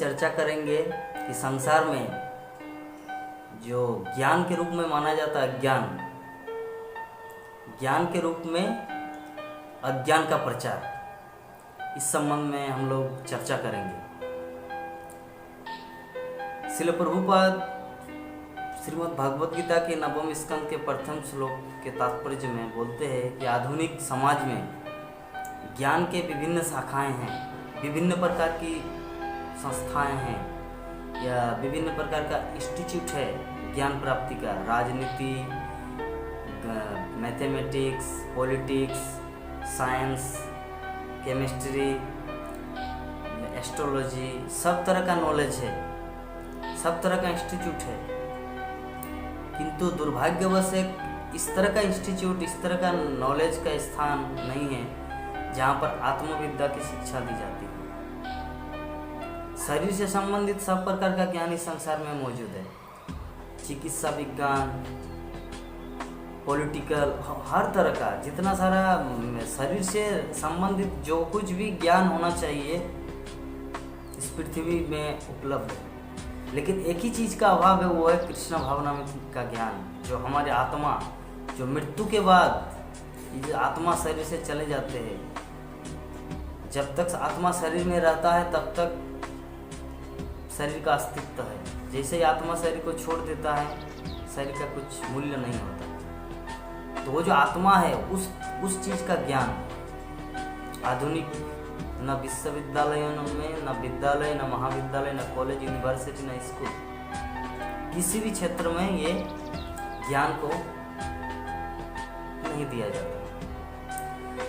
चर्चा करेंगे कि संसार में जो ज्ञान के रूप में माना जाता है ज्ञान के रूप में अज्ञान का प्रचार, इस संबंध में हम लोग चर्चा करेंगे। श्रील प्रभुपाद श्रीमद् भगवद गीता के 9वें स्कंद के प्रथम श्लोक के तात्पर्य में बोलते हैं कि आधुनिक समाज में ज्ञान के विभिन्न शाखाएं हैं, विभिन्न प्रकार की संस्थाएं हैं या विभिन्न प्रकार का इंस्टीट्यूट है ज्ञान प्राप्ति का। राजनीति, mathematics, politics, science, chemistry, astrology, सब तरह का नॉलेज है, सब तरह का इंस्टीट्यूट है। किंतु दुर्भाग्यवश एक इस तरह का इंस्टीट्यूट, इस तरह का नॉलेज का स्थान नहीं है जहाँ पर आत्मविद्या की शिक्षा दी जाती है। शरीर से संबंधित सब प्रकार का ज्ञान इस संसार में मौजूद है। चिकित्सा विज्ञान, पॉलिटिकल, हर तरह का जितना सारा शरीर से संबंधित जो कुछ भी ज्ञान होना चाहिए इस पृथ्वी में उपलब्ध है। लेकिन एक ही चीज़ का अभाव है, वो है कृष्ण भावनामृत का ज्ञान। जो हमारे आत्मा, जो मृत्यु के बाद ये आत्मा शरीर से चले जाते हैं, जब तक आत्मा शरीर में रहता है तब तक शरीर का अस्तित्व है। जैसे ही आत्मा शरीर को छोड़ देता है, शरीर का कुछ मूल्य नहीं होता। तो वो जो आत्मा है उस चीज़ का ज्ञान आधुनिक न विश्वविद्यालयों में, न विद्यालय, न महाविद्यालय, न कॉलेज, यूनिवर्सिटी, न स्कूल, किसी भी क्षेत्र में ये ज्ञान को नहीं दिया जाता।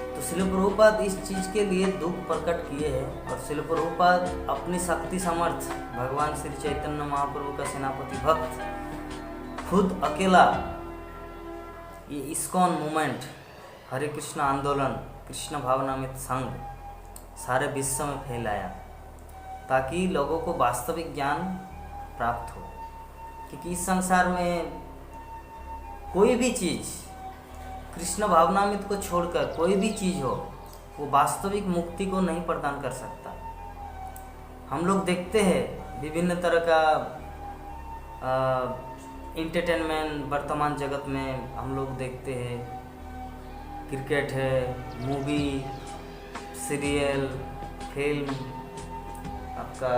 तो श्रील प्रभुपाद इस चीज़ के लिए दुख प्रकट किए हैं और श्रील प्रभुपाद अपनी शक्ति समर्थ भगवान श्री चैतन्य महाप्रभु का सेनापति भक्त खुद अकेला ये इस्कॉन मूवमेंट, हरे कृष्ण आंदोलन, कृष्ण भावनामृत संघ सारे विश्व में फैलाया ताकि लोगों को वास्तविक ज्ञान प्राप्त हो। क्योंकि इस संसार में कोई भी चीज़ कृष्ण भावनामृत को छोड़कर कोई भी चीज़ हो वो वास्तविक मुक्ति को नहीं प्रदान कर सकता। हम लोग देखते हैं विभिन्न तरह का एंटरटेनमेंट वर्तमान जगत में हम लोग देखते हैं, क्रिकेट है, मूवी, सीरियल, फिल्म, आपका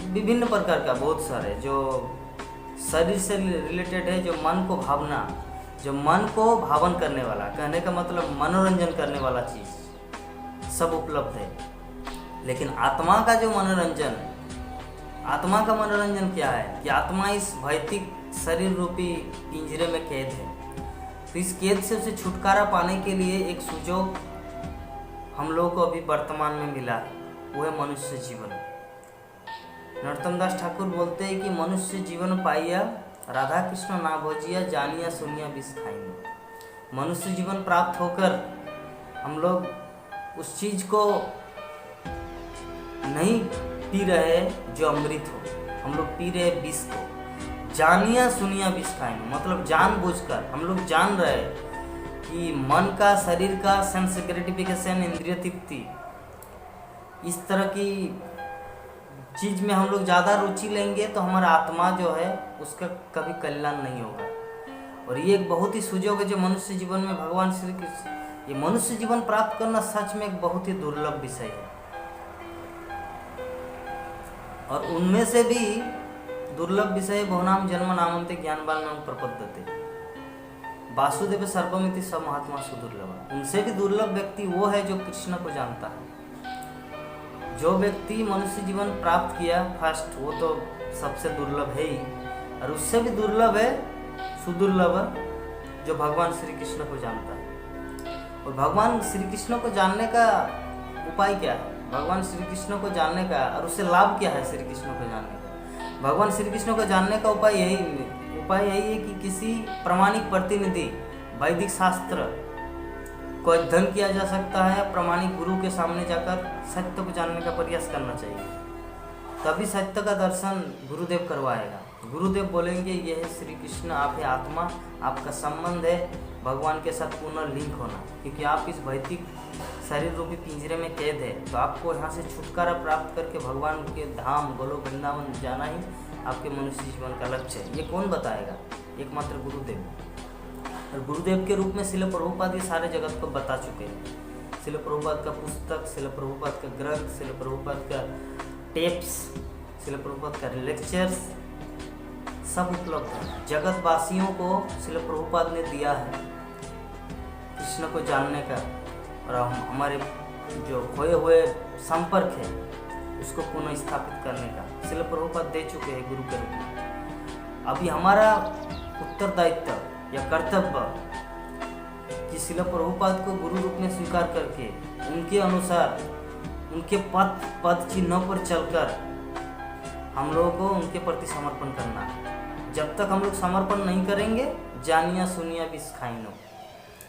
विभिन्न प्रकार का बहुत सारे जो शरीर से रिलेटेड है, जो मन को भावना, जो मन को भावन करने वाला, कहने का मतलब मनोरंजन करने वाला चीज़ सब उपलब्ध है। लेकिन आत्मा का जो मनोरंजन, आत्मा का मनोरंजन क्या है कि आत्मा इस भौतिक शरीर रूपी पिंजरे में कैद है। तो इस कैद से उसे छुटकारा पाने के लिए एक सुजोग हम लोगों को अभी वर्तमान में मिला है, वो है मनुष्य जीवन। नरोत्तम दास ठाकुर बोलते हैं कि मनुष्य जीवन पाइया राधा कृष्ण ना भोजिया, जानिया सुनिया विष खाइया। मनुष्य जीवन प्राप्त होकर हम लोग उस चीज़ को नहीं पी रहे जो अमृत हो, हम लोग पी रहे विष को। जानिया सुनिया विष खाइया मतलब जानबूझकर हम लोग जान रहे कि मन का, शरीर का सेंस ग्रेटिफिकेशन, इंद्रिय तृप्ति, इस तरह की चीज़ में हम लोग ज़्यादा रुचि लेंगे तो हमारा आत्मा जो है उसका कभी कल्याण नहीं होगा। और ये एक बहुत ही सुजोग है जो मनुष्य जीवन में भगवान श्री कृष्ण, ये मनुष्य जीवन प्राप्त करना सच में एक बहुत ही दुर्लभ विषय है। और उनमें से भी दुर्लभ विषय बहुनाम जन्म नामन्ते ज्ञानवान नाम प्रपद्यते वासुदेव सर्वमिति सब महात्मा सुदुर्लभ। उनसे भी दुर्लभ व्यक्ति वो है जो कृष्ण को जानता है। जो व्यक्ति मनुष्य जीवन प्राप्त किया फर्स्ट, वो तो सबसे दुर्लभ है ही, और उससे भी दुर्लभ है, सुदुर्लभ, जो भगवान श्री कृष्ण को जानता है। और भगवान श्री कृष्ण को जानने का उपाय क्या है? भगवान श्री कृष्ण को जानने का और उससे लाभ क्या है? श्री कृष्ण को जानने का, भगवान श्री कृष्ण को जानने का उपाय यही है कि किसी प्रामाणिक प्रतिनिधि, वैदिक शास्त्र को अध्ययन किया जा सकता है। प्रामाणिक गुरु के सामने जाकर सत्य को जानने का प्रयास करना चाहिए, तभी सत्य का दर्शन गुरुदेव करवाएगा। गुरुदेव बोलेंगे ये है श्री कृष्ण, आप है आत्मा, आपका संबंध है भगवान के साथ पुनर्लिंक होना, क्योंकि आप इस भौतिक शरीर रूपी पिंजरे में कैद है, तो आपको यहाँ से छुटकारा प्राप्त करके भगवान के धाम गोलोक वृंदावन जाना ही आपके मनुष्य जीवन का लक्ष्य है। ये कौन बताएगा? एकमात्र गुरुदेव। और गुरुदेव के रूप में श्रील प्रभुपाद ये सारे जगत को बता चुके हैं। श्रील प्रभुपाद का पुस्तक, श्रील प्रभुपाद का ग्रंथ, श्रील प्रभुपाद का टेप्स, श्रील प्रभुपाद का लेक्चर्स सब उपलब्ध है। जगत वासियों को श्रील प्रभुपाद ने दिया है कृष्ण को जानने का, और हमारे जो खोए हुए संपर्क है उसको पुनः स्थापित करने का श्रील प्रभुपाद दे चुके हैं गुरु के रूप में। अभी हमारा उत्तरदायित्व या कर्तव्य कि श्रील प्रभुपाद को गुरु रूप में स्वीकार करके उनके अनुसार उनके पद चिन्हों पर चलकर हम लोगों को उनके प्रति समर्पण करना है। जब तक हम लोग समर्पण नहीं करेंगे, जानिया सुनिया विष खाइनो।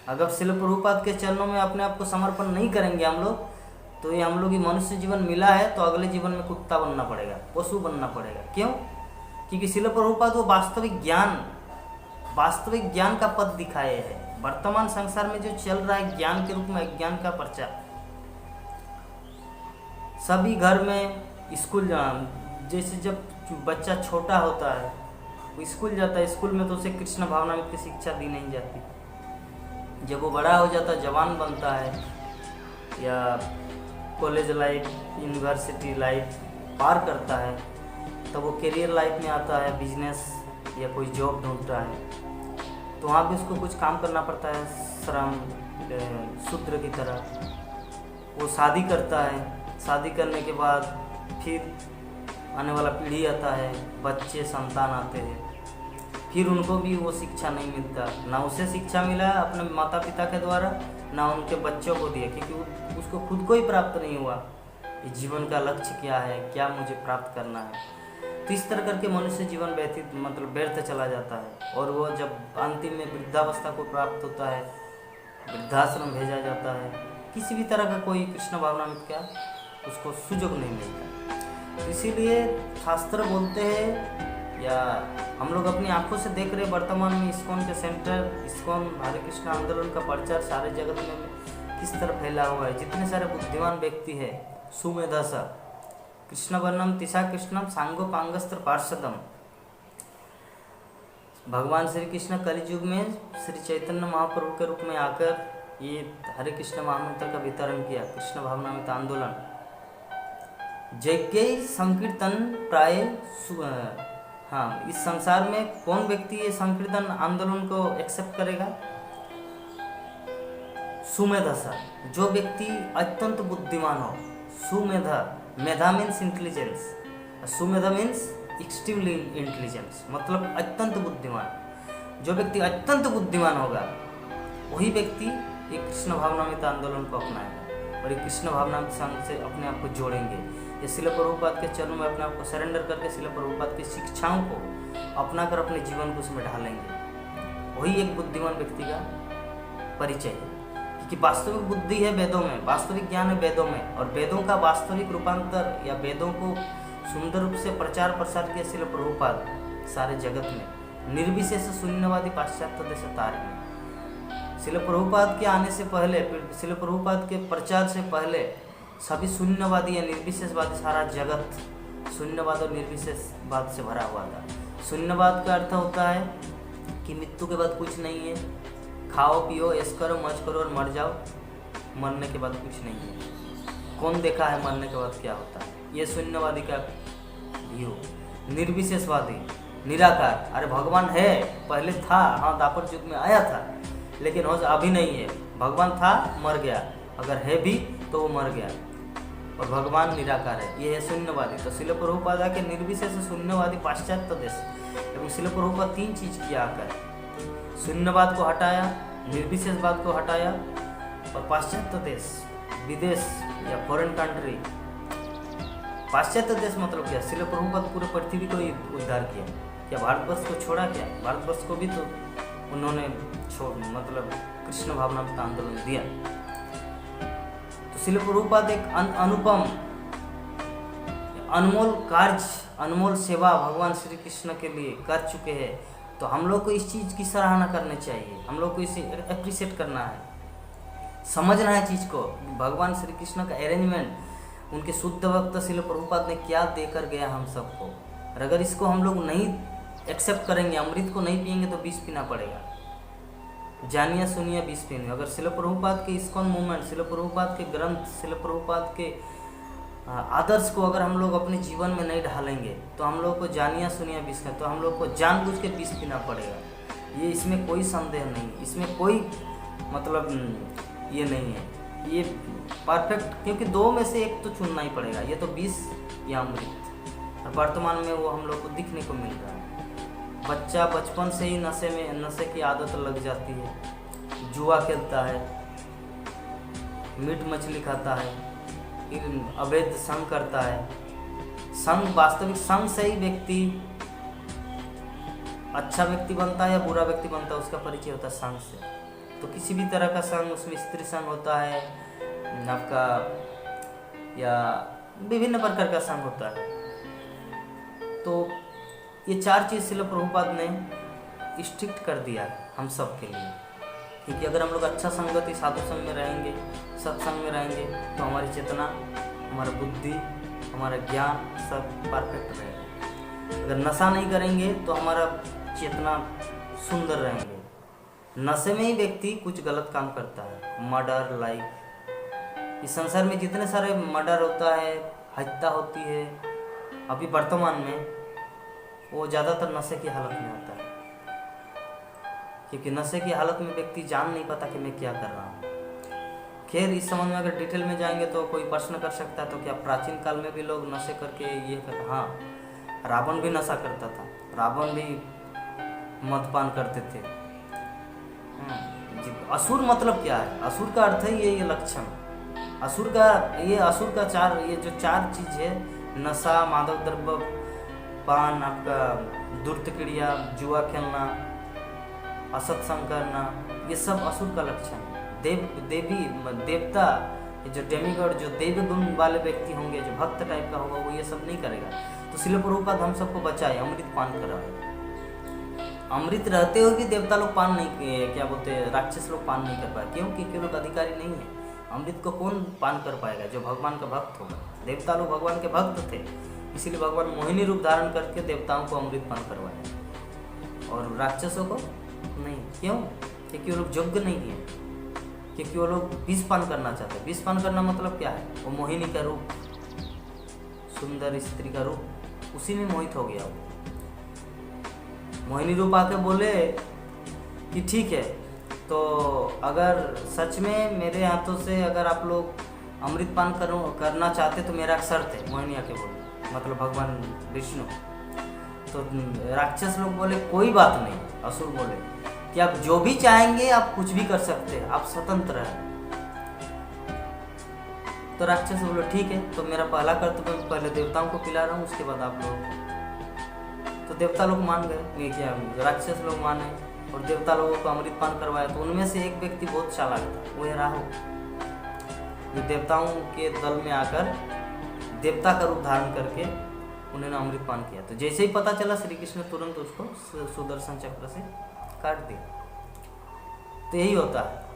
अगर श्रील प्रभुपाद के चरणों में अपने आप को समर्पण नहीं करेंगे हम लोग, तो ये हम लोग मनुष्य जीवन मिला है तो अगले जीवन में कुत्ता बनना पड़ेगा, पशु बनना पड़ेगा। क्यों? क्योंकि श्रील प्रभुपाद वो वास्तविक ज्ञान का पद दिखाए हैं। वर्तमान संसार में जो चल रहा है ज्ञान के रूप में अज्ञान का प्रचार, सभी घर में स्कूल जैसे जब बच्चा छोटा होता है वो स्कूल जाता है, स्कूल में तो उसे कृष्ण भावनामृत की शिक्षा दी नहीं जाती। जब वो बड़ा हो जाता है, जवान बनता है या कॉलेज लाइफ, यूनिवर्सिटी लाइफ पार करता है, तब वो करियर लाइफ में आता है, बिजनेस या कोई जॉब ढूंढता है, तो वहाँ भी उसको कुछ काम करना पड़ता है श्रम शूद्र की तरह। वो शादी करता है, शादी करने के बाद फिर आने वाला पीढ़ी आता है, बच्चे संतान आते हैं, फिर उनको भी वो शिक्षा नहीं मिलता। ना उसे शिक्षा मिला अपने माता पिता के द्वारा, ना उनके बच्चों को दिया, क्योंकि उसको खुद को ही प्राप्त नहीं हुआ ये जीवन का लक्ष्य क्या है, क्या मुझे प्राप्त करना है। तो इस तरह करके मनुष्य जीवन व्यर्थ चला जाता है, और वो जब अंतिम में वृद्धावस्था को प्राप्त होता है, वृद्धाश्रम भेजा जाता है, किसी भी तरह का कोई कृष्ण भावनामृत का उसको सुयोग नहीं मिलता। तो इसीलिए शास्त्र बोलते हैं, या हम लोग अपनी आंखों से देख रहे वर्तमान में इस्कॉन के सेंटर, इस्कॉन हरे कृष्ण आंदोलन का प्रचार सारे जगत में किस तरह फैला हुआ है। जितने सारे बुद्धिमान व्यक्ति है, सुमेधसा कृष्ण वर्णम तिसा कृष्णम सांगोपांगस्त्र पार्षदम, भगवान श्री कृष्ण कलियुग में श्री चैतन्य महाप्रभु के रूप में आकर ये हरे कृष्ण महामंत्र का वितरण किया, कृष्ण भावनामृत आंदोलन। यज्ञ संकीर्तन प्राय हाँ, इस संसार में कौन व्यक्ति ये संकीर्तन आंदोलन को एक्सेप्ट करेगा? सुमेधसा, जो व्यक्ति अत्यंत बुद्धिमान हो। सुमेधा, मेधा मीन्स इंटेलिजेंस, सुमेधा मीन्स एक्सट्रीमली इंटेलिजेंस, मतलब अत्यंत बुद्धिमान। जो व्यक्ति अत्यंत बुद्धिमान होगा वही व्यक्ति ये कृष्ण भावनामृत आंदोलन को अपनाएगा, और ये कृष्ण भावनामृत संघ से अपने आप को जोड़ेंगे। ये श्रील प्रभुपाद के चरणों में अपने आप को सरेंडर करके श्रील प्रभुपाद की शिक्षाओं को अपनाकर अपने जीवन को उसमें ढालेंगे। वही एक बुद्धिमान व्यक्ति का परिचय है, क्योंकि वास्तविक बुद्धि है वेदों में, वास्तविक ज्ञान है वेदों में, और वेदों का वास्तविक रूपांतर या वेदों को सुंदर रूप से प्रचार प्रसार किया श्रील प्रभुपाद सारे जगत में, निर्विशेष शून्यवादी पाश्चात्य देश तारे में। श्रील प्रभुपाद के आने से पहले, श्रील प्रभुपाद के प्रचार से पहले सभी शून्यवादी या निर्विशेषवादी, सारा जगत शून्यवाद और निर्विशेषवाद से भरा हुआ था। शून्यवाद का अर्थ होता है कि मृत्यु के बाद कुछ नहीं है, खाओ पियो ऐश करो मौज करो और मर जाओ, मरने के बाद कुछ नहीं है। कौन देखा है मरने के बाद क्या होता है? ये शून्यवादी का व्यू। निर्विशेषवादी, निराकार, अरे भगवान है, पहले था, हाँ द्वापर युग में आया था, लेकिन अभी नहीं है। भगवान था, मर गया, अगर है भी तो वो मर गया, और भगवान निराकार है, ये है शून्यवादी। तो श्रील प्रभुपाद के निर्विशेष शून्यवादी पाश्चात्य देश, लेकिन श्रील प्रभुपाद तीन चीज किया आकर, शून्यवाद को हटाया, निर्विशेषवाद को हटाया, और पाश्चात्य देश, विदेश या फॉरेन कंट्री। पाश्चात्य देश मतलब क्या? श्रील प्रभुपाद पूरे पृथ्वी को उद्धार किया। क्या भारतवर्ष को छोड़ा? क्या भारतवर्ष को भी तो उन्होंने मतलब कृष्ण भावनामृत आंदोलन दिया। तो श्रील प्रभुपाद एक अनुपम अनमोल कार्य, अनमोल सेवा भगवान श्री कृष्ण के लिए कर चुके हैं। तो हम लोग को इस चीज़ की सराहना करनी चाहिए, हम लोग को इसे अप्रिशिएट करना है। समझना है चीज़ को। भगवान श्री कृष्ण का अरेंजमेंट, उनके शुद्ध भक्त श्रील प्रभुपाद ने क्या देकर गया हम सबको। और अगर इसको हम लोग नहीं एक्सेप्ट करेंगे, अमृत को नहीं पियेंगे तो विष पीना पड़ेगा। जानिए सुनिए विष पीने। अगर श्रील प्रभुपाद के इस्कॉन मूवमेंट, श्रील प्रभुपाद के ग्रंथ, श्रील प्रभुपाद के आदर्श को अगर हम लोग अपने जीवन में नहीं ढालेंगे तो हम लोग को जानिया सुनिया विष का, तो हम लोग को जानबूझ के विष पीना पड़ेगा। ये इसमें कोई संदेह नहीं, इसमें कोई मतलब ये नहीं है, ये परफेक्ट, क्योंकि दो में से एक तो चुनना ही पड़ेगा, ये तो विष या अमृत। और वर्तमान में वो हम लोग को दिखने को मिल रहा है। बच्चा बचपन से ही नशे की आदत लग जाती है, जुआ खेलता है, मीट मछली खाता है, फिर अवैध संग करता है। संग, वास्तविक संग से ही व्यक्ति अच्छा व्यक्ति बनता है या बुरा व्यक्ति बनता है, उसका परिचय होता है संग से। तो किसी भी तरह का संग, उसमें स्त्री संग होता है आपका, या विभिन्न प्रकार का संग होता है। तो ये चार चीज़ श्रील प्रभुपाद ने स्ट्रिक्ट कर दिया है हम सब के लिए, क्योंकि अगर हम लोग अच्छा संगति साधु संग में रहेंगे, सत्संग में रहेंगे, तो हमारी चेतना, हमारा बुद्धि, हमारा ज्ञान सब परफेक्ट रहेगा। अगर नशा नहीं करेंगे तो हमारा चेतना सुंदर रहेंगे। नशे में ही व्यक्ति कुछ गलत काम करता है, मर्डर, लाइफ। इस संसार में जितने सारे मर्डर होता है, हत्या होती है अभी वर्तमान में, वो ज़्यादातर नशे की हालत में होता है। क्योंकि नशे की हालत में व्यक्ति जान नहीं पाता कि मैं क्या कर रहा हूँ। खैर, इस संबंध में अगर डिटेल में जाएंगे तो कोई प्रश्न कर सकता है, तो क्या प्राचीन काल में भी लोग नशे करके ये कर, हाँ, रावण भी नशा करता था, रावण भी मदपान करते थे। असुर मतलब क्या है? असुर का अर्थ है ये लक्षण। असुर का ये जो चार चीज है, नशा, मादक द्रव्य, पान, आपका दुर्त क्रिया, जुआ खेलना, असत्संग करना, ये सब असुर का लक्षण है। देवता, जो डेमिगॉड, जो देव गुण वाले व्यक्ति होंगे, जो भक्त टाइप का होगा, वो ये सब नहीं करेगा। तो श्रील प्रभुपाद हम सबको बचाए, अमृत पान कराए। अमृत रहते हुए भी देवता लोग पान नहीं किए, क्या बोलते हैं, राक्षस लोग पान नहीं कर पाए। क्यों? क्योंकि लोग अधिकारी नहीं है। अमृत को कौन पान कर पाएगा? जो भगवान का भक्त होगा। देवता लोग भगवान के भक्त थे, इसीलिए भगवान मोहिनी रूप धारण करके देवताओं को अमृत पान करवाया, और राक्षसों को नहीं। क्यों? क्योंकि वो लोग योग्य नहीं है, क्योंकि वो लोग विष पान करना चाहते हैं। विष पान करना मतलब क्या है? वो मोहिनी का रूप, सुंदर स्त्री का रूप, उसी में मोहित हो गया। वो मोहिनी रूप आके बोले कि ठीक है, तो अगर सच में मेरे हाथों से अगर आप लोग अमृत पान करना चाहते तो मेरा शर्त है। मोहिनी आके बोले, मतलब भगवान विष्णु। तो राक्षस लोग बोले कोई बात नहीं। असुर बोले कि आप जो भी चाहेंगे आप कुछ भी कर सकते हैं, आप स्वतंत्र हैं। तो राक्षस बोले ठीक है, तो मेरा पहला कर्तव्य मैं पहले देवताओं को पिला रहा हूँ, उसके बाद आप लोग। तो देवता लोग मान गए, क्या राक्षस लोग माने, और देवता लोगों को अमृत पान करवाया। तो उनमें से एक व्यक्ति बहुत चालाक था, वो है राहु, जो देवताओं के दल में आकर देवता का रूप धारण करके उन्होंने अमृत पान किया। तो जैसे ही पता चला, श्री कृष्ण तुरंत उसको सुदर्शन चक्र से काट दिया। तो यही होता है।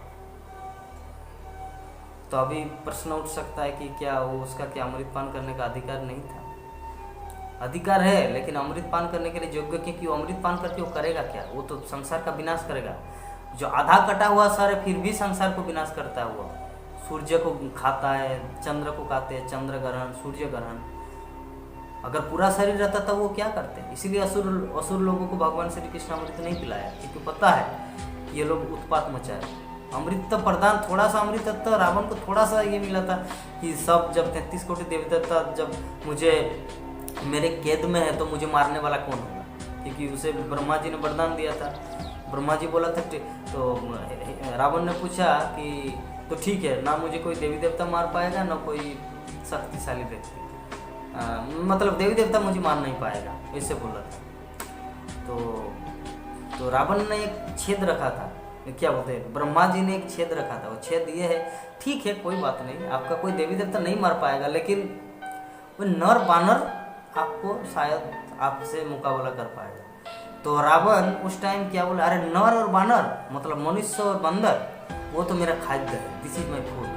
तो अभी प्रश्न उठ सकता है कि क्या वो उसका क्या अमृत पान करने का अधिकार नहीं था? अधिकार है, लेकिन अमृत पान करने के लिए योग्य, क्योंकि वो अमृत पान करके वो करेगा क्या? वो तो संसार का विनाश करेगा। जो आधा कटा हुआ सर है फिर भी संसार को विनाश करता है। वो सूर्य को खाता है, चंद्र को खाते हैं, चंद्र ग्रहण, सूर्य ग्रहण। अगर पूरा शरीर रहता तब वो क्या करते हैं? इसीलिए असुर लोगों को भगवान श्री कृष्ण अमृत नहीं पिलाया, क्योंकि पता है ये लोग उत्पात मचाए। अमृत तो प्रदान, थोड़ा सा अमृत तो रावण को थोड़ा सा ये मिला था कि सब जब 33 कोटि देवी देवता जब मुझे मेरे कैद में है तो मुझे मारने वाला कौन होगा? क्योंकि उसे ब्रह्मा जी ने वरदान दिया था। ब्रह्मा जी बोला था, तो रावण ने पूछा कि तो ठीक है, ना मुझे कोई देवी देवता मार पाएगा, ना कोई शक्तिशाली व्यक्ति, मतलब देवी देवता मुझे मार नहीं पाएगा, ऐसे बोला था। तो रावण ने एक छेद रखा था, क्या बोलते हैं, ब्रह्मा जी ने एक छेद रखा था। वो छेद ये है, ठीक है कोई बात नहीं, आपका कोई देवी देवता नहीं मार पाएगा, लेकिन वो नर बानर आपको शायद आपसे मुकाबला कर पाएगा। तो रावण उस टाइम क्या बोला, अरे नर और बानर मतलब मनुष्य और बंदर, वो तो मेरा खाद्य है, दिस इज माई फूड,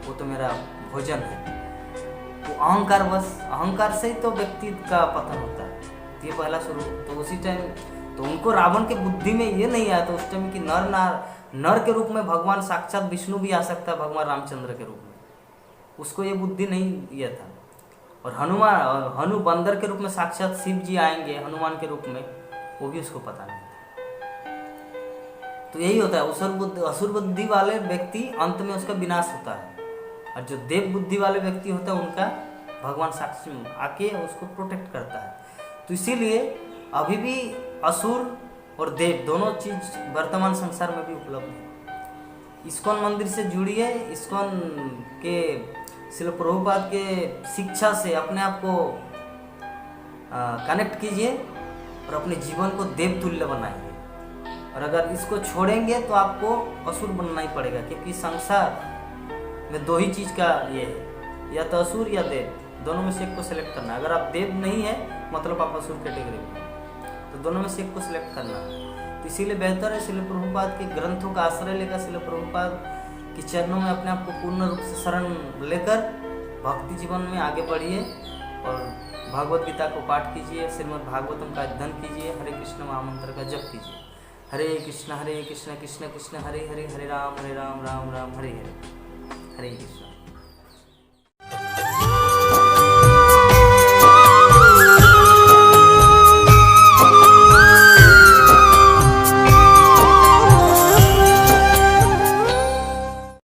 वो तो मेरा भोजन है। वो अहंकार, बस अहंकार से ही तो व्यक्ति का पतन होता है। ये पहला शुरू। तो उसी टाइम तो उनको रावण के बुद्धि में ये नहीं आया था उस टाइम कि नर के रूप में भगवान साक्षात विष्णु भी आ सकता है, भगवान रामचंद्र के रूप में। उसको ये बुद्धि नहीं ये था। और हनु बंदर के रूप में साक्षात शिव जी आएंगे हनुमान के रूप में, वो भी उसको पता नहीं था। तो यही होता है, असुर बुद्धि वाले व्यक्ति अंत में उसका विनाश होता है, और जो देव बुद्धि वाले व्यक्ति होता है उनका भगवान साक्षी आके उसको प्रोटेक्ट करता है। तो इसीलिए अभी भी असुर और देव दोनों चीज वर्तमान संसार में भी उपलब्ध है। इस्कॉन मंदिर से जुड़िए, इस्कॉन के श्रील प्रभुपाद के शिक्षा से अपने आप को कनेक्ट कीजिए और अपने जीवन को देव तुल्य बनाइए। और अगर इसको छोड़ेंगे तो आपको असुर बनना ही पड़ेगा, क्योंकि संसार में दो ही चीज़ का ये है, या तो असुर या देव, दोनों में से एक को सिलेक्ट करना है। अगर आप देव नहीं है मतलब आप असुर कैटेगरी में, तो दोनों में से एक को सिलेक्ट करना है। तो इसीलिए बेहतर है श्रील प्रभुपाद के ग्रंथों का आश्रय लेकर श्रील प्रभुपाद के चरणों में अपने आप को पूर्ण रूप से शरण लेकर भक्ति जीवन में आगे बढ़िए और भगवद गीता को पाठ कीजिए, श्रीमद् भागवतम का अध्ययन कीजिए, हरे कृष्ण महामंत्र का जप कीजिए। हरे कृष्ण कृष्ण कृष्ण हरे हरे, हरे राम राम राम हरे हरे, हरे कृष्ण।